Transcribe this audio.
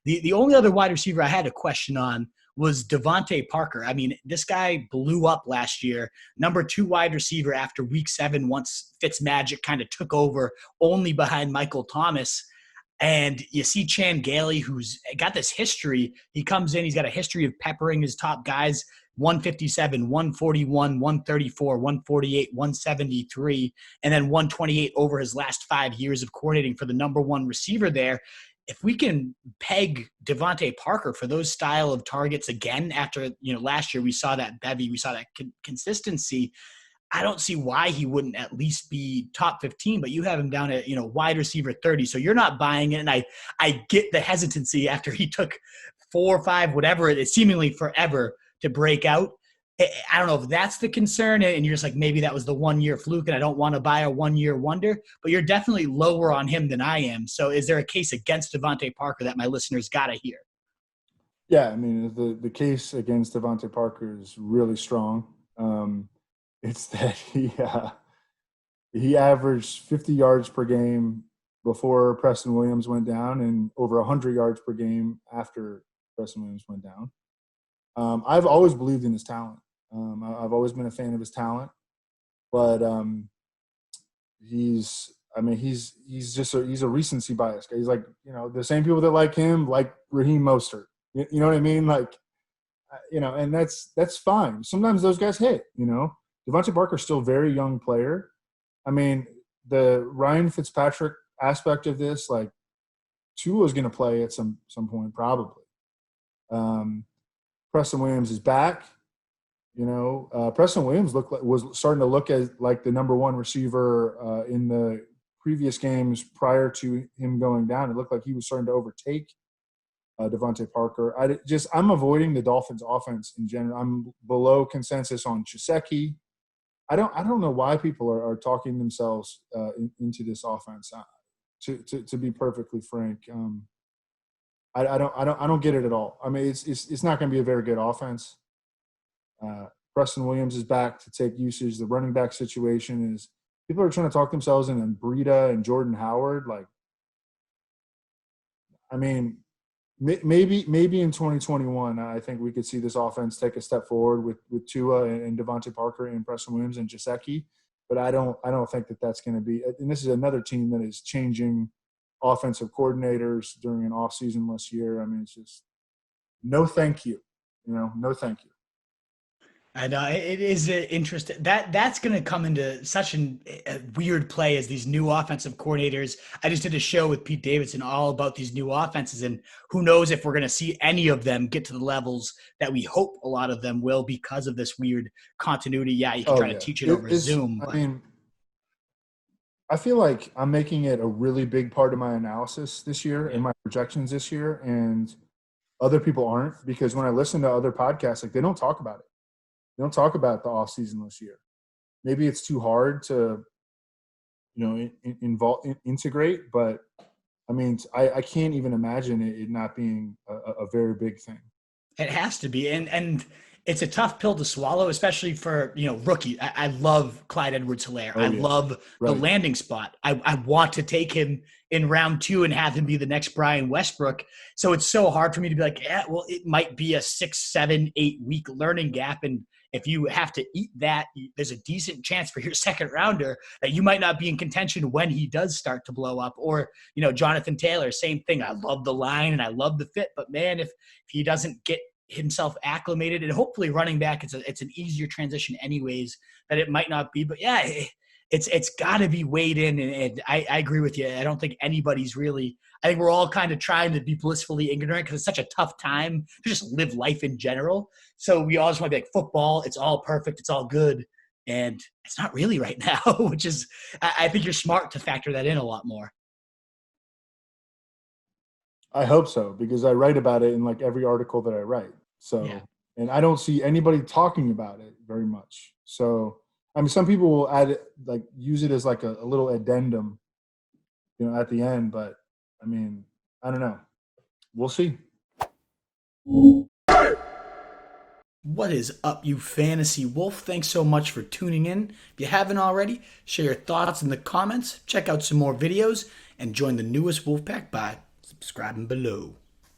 The only other wide receiver I had a question on was DeVante Parker. I mean, this guy blew up last year, number 2 wide receiver after week 7 once Fitzmagic kind of took over, only behind Michael Thomas. And you see Chan Gailey, who's got this history. He comes in, he's got a history of peppering his top guys, 157, 141, 134, 148, 173, and then 128 over his last 5 years of coordinating for the number 1 receiver there. If we can peg DeVante Parker for those style of targets again after, last year we saw that bevy, we saw that consistency, I don't see why he wouldn't at least be top 15, but you have him down at, wide receiver 30. So you're not buying it. And I get the hesitancy after he took 4 or 5, whatever it is, seemingly forever to break out. I don't know if that's the concern. And you're just like, maybe that was the 1-year fluke and I don't want to buy a 1-year wonder, but you're definitely lower on him than I am. So is there a case against DeVante Parker that my listeners got to hear? Yeah. I mean, the case against DeVante Parker is really strong. It's that he averaged 50 yards per game before Preston Williams went down and over 100 yards per game after Preston Williams went down. I've always believed in his talent. I've always been a fan of his talent, but he's a recency bias guy. He's like, the same people that like him like Raheem Mostert. You know what I mean? Like, and that's fine. Sometimes those guys hit. DeVante Parker's still a very young player. I mean, the Ryan Fitzpatrick aspect of this, like, Tua is going to play at some point probably. Preston Williams is back. Preston Williams was starting to look as like the number 1 receiver in the previous games prior to him going down. It looked like he was starting to overtake DeVante Parker. I'm avoiding the Dolphins' offense in general. I'm below consensus on Gesicki. I don't know why people are talking themselves into this offense. To be perfectly frank, I don't get it at all. I mean, it's not going to be a very good offense. Preston Williams is back to take usage. The running back situation is people are trying to talk themselves into Breida and Jordan Howard. Like, I mean, maybe in 2021, I think we could see this offense take a step forward with Tua and DeVante Parker and Preston Williams and Gesicki. But I don't think that's going to be. And this is another team that is changing offensive coordinators during an off-seasonless year. I mean, it's just no thank you. No thank you. And it is interesting that's going to come into such a weird play as these new offensive coordinators. I just did a show with Pete Davidson all about these new offenses, and who knows if we're going to see any of them get to the levels that we hope a lot of them will because of this weird continuity. Yeah, you can try to teach it over Zoom. I mean, I feel like I'm making it a really big part of my analysis this year and my projections this year, and other people aren't, because when I listen to other podcasts, like, they don't talk about it. They don't talk about the off season this year. Maybe it's too hard to, integrate. But I mean, I can't even imagine it not being a very big thing. It has to be, and it's a tough pill to swallow, especially for rookie. I love Clyde Edwards-Helaire. I love the landing spot. I want to take him in round 2 and have him be the next Brian Westbrook. So it's so hard for me to be like, well, it might be a 6, 7, 8 week learning gap, and if you have to eat that, there's a decent chance for your second rounder that you might not be in contention when he does start to blow up. Or, Jonathan Taylor, same thing. I love the line and I love the fit, but man, if he doesn't get himself acclimated, and hopefully running back, it's an easier transition anyways, that it might not be. But yeah, it's got to be weighed in. And I agree with you. I don't think anybody's really – I think we're all kind of trying to be blissfully ignorant because it's such a tough time to just live life in general. So we all just want to be like, football, it's all perfect, it's all good. And it's not really right now, which is – I think you're smart to factor that in a lot more. I hope so, because I write about it in like every article that I write. So, and I don't see anybody talking about it very much. So, I mean, some people will add it, like use it as like a little addendum, at the end. But I mean, I don't know. We'll see. What is up, you fantasy wolf? Thanks so much for tuning in. If you haven't already, share your thoughts in the comments, check out some more videos, and join the newest Wolfpack by subscribing below.